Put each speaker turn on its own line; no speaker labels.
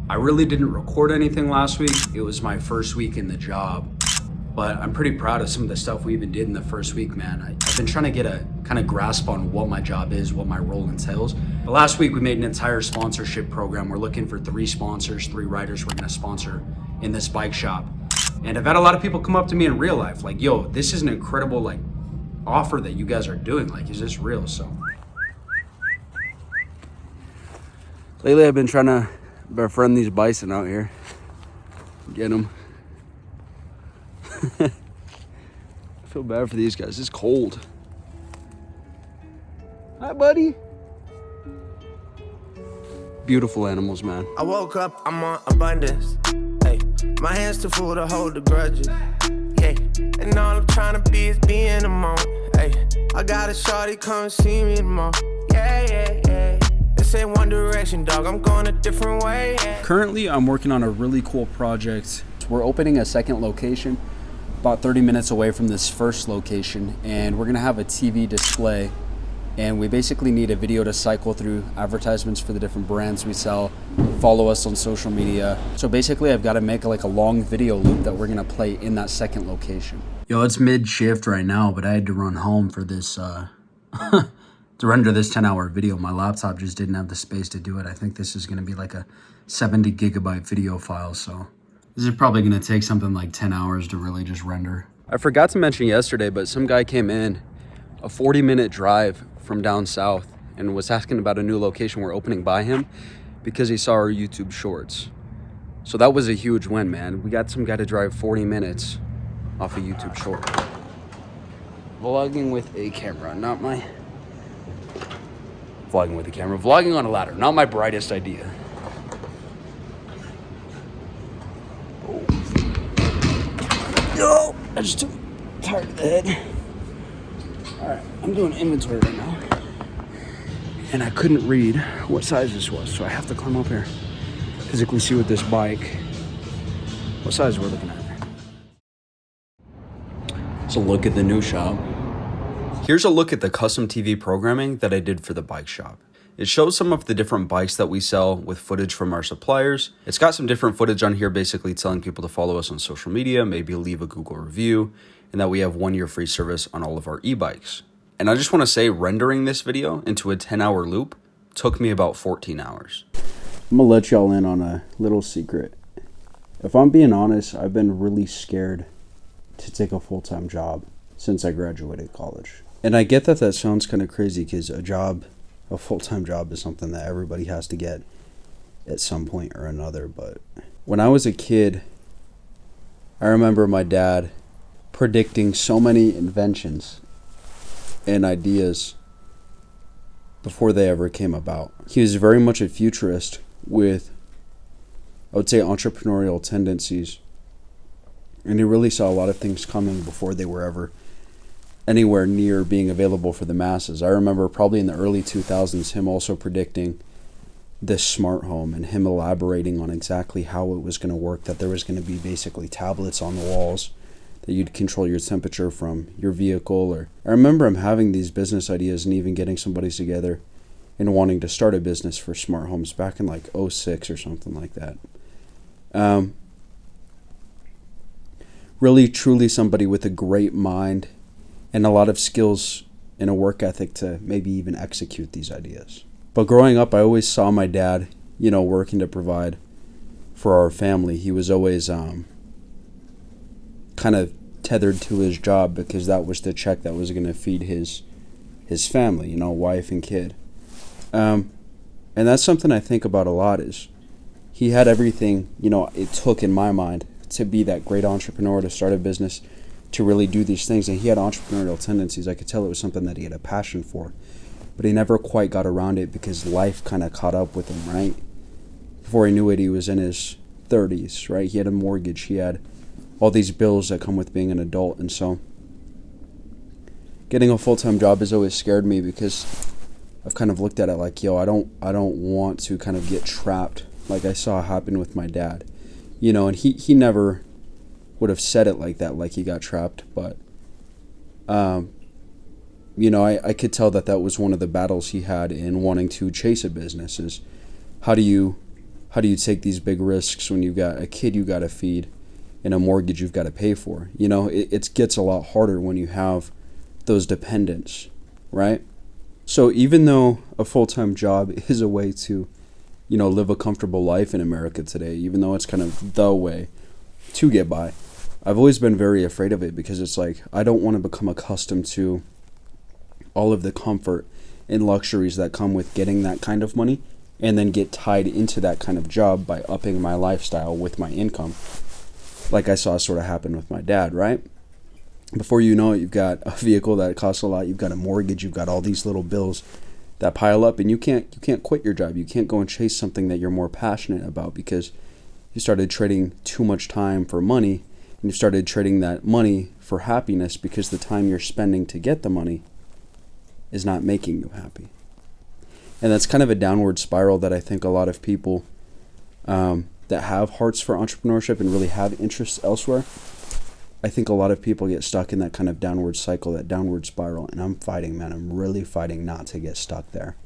I really didn't record anything last week. It was my first week in the job, but I'm pretty proud of some of the stuff we even did in the first week, man. I've been trying to get a kind of grasp on what my job is, what my role entails. But last week we made an entire sponsorship program. We're looking for 3 sponsors, 3 riders we're gonna sponsor in this bike shop. And I've had a lot of people come up to me in real life like, yo, this is an incredible like offer that you guys are doing. Like, is this real? So lately I've been trying to befriend these bison out here. Get them. I feel bad for these guys. It's cold. Hi, buddy. Beautiful animals, man.
I woke up, I'm on abundance. Hey, my hands too full to hold the grudges. Yeah, and all I'm trying to be is be in the moment. Hey, I got a shorty come see me tomorrow. Yeah. This ain't one direction, dog. I'm going a different way. Yeah.
Currently, I'm working on a really cool project. We're opening a second location about 30 minutes away from this first location, and we're gonna have a TV display, and we basically need a video to cycle through advertisements for the different brands we sell, follow us on social media. So basically I've got to make like a long video loop that we're gonna play in that second location. Yo, it's mid shift right now, but I had to run home for this to render this 10-hour video. My laptop just didn't have the space to do it. I think this is gonna be like a 70 gigabyte video file, so this is probably gonna take something like 10 hours to really just render. I forgot to mention yesterday, but some guy came in a 40-minute drive from down south and was asking about a new location we're opening by him because he saw our YouTube shorts. So that was a huge win, man. We got some guy to drive 40 minutes off a YouTube short. Vlogging with a camera, not my... Vlogging with a camera. Vlogging on a ladder, not my brightest idea. No, I just took tired of the head. All right, I'm doing inventory right now, and I couldn't read what size this was, so I have to climb up here, physically see what this bike, what size we're looking at. So look at the new shop. Here's a look at the custom TV programming that I did for the bike shop. It shows some of the different bikes that we sell with footage from our suppliers. It's got some different footage on here, basically telling people to follow us on social media, maybe leave a Google review, and that we have 1-year free service on all of our e-bikes. And I just want to say, rendering this video into a 10-hour loop took me about 14 hours. I'm gonna let y'all in on a little secret. If I'm being honest, I've been really scared to take a full-time job since I graduated college. And I get that sounds kind of crazy because a full-time job is something that everybody has to get at some point or another. But when I was a kid, I remember my dad predicting so many inventions and ideas before they ever came about. He was very much a futurist with, I would say, entrepreneurial tendencies. And he really saw a lot of things coming before they were ever anywhere near being available for the masses. I remember probably in the early 2000s him also predicting this smart home and him elaborating on exactly how it was going to work, that there was going to be basically tablets on the walls that you'd control your temperature from your vehicle. Or I remember him having these business ideas and even getting somebody together and wanting to start a business for smart homes back in like 06 or something like that. Really truly somebody with a great mind and a lot of skills and a work ethic to maybe even execute these ideas. But growing up, I always saw my dad, working to provide for our family. He was always kind of tethered to his job because that was the check that was going to feed his family, wife and kid. And that's something I think about a lot is he had everything, it took in my mind to be that great entrepreneur, to start a business, to really do these things. And he had entrepreneurial tendencies. I could tell it was something that he had a passion for, but he never quite got around it because life kind of caught up with him, right? Before he knew it, he was in his 30s, right? He had a mortgage. He had all these bills that come with being an adult. And so getting a full-time job has always scared me because I've kind of looked at it like, I don't want to kind of get trapped like I saw happen with my dad. And he never would have said it like that, like he got trapped, but I could tell that was one of the battles he had in wanting to chase a business is how do you How do you take these big risks when you've got a kid you got to feed and a mortgage you've got to pay for? You know, it gets a lot harder when you have those dependents, right? So even though a full-time job is a way to, you know, live a comfortable life in America today, even though it's kind of the way to get by, I've always been very afraid of it, because it's like, I don't want to become accustomed to all of the comfort and luxuries that come with getting that kind of money, and then get tied into that kind of job by upping my lifestyle with my income, like I saw sort of happen with my dad, right? Before you know it, you've got a vehicle that costs a lot, you've got a mortgage, you've got all these little bills that pile up, and you can't quit your job. You can't go and chase something that you're more passionate about, because you started trading too much time for money, and you started trading that money for happiness, because the time you're spending to get the money is not making you happy. And that's kind of a downward spiral that I think a lot of people that have hearts for entrepreneurship and really have interests elsewhere, I think a lot of people get stuck in that kind of downward cycle, that downward spiral, and I'm fighting, man. I'm really fighting not to get stuck there.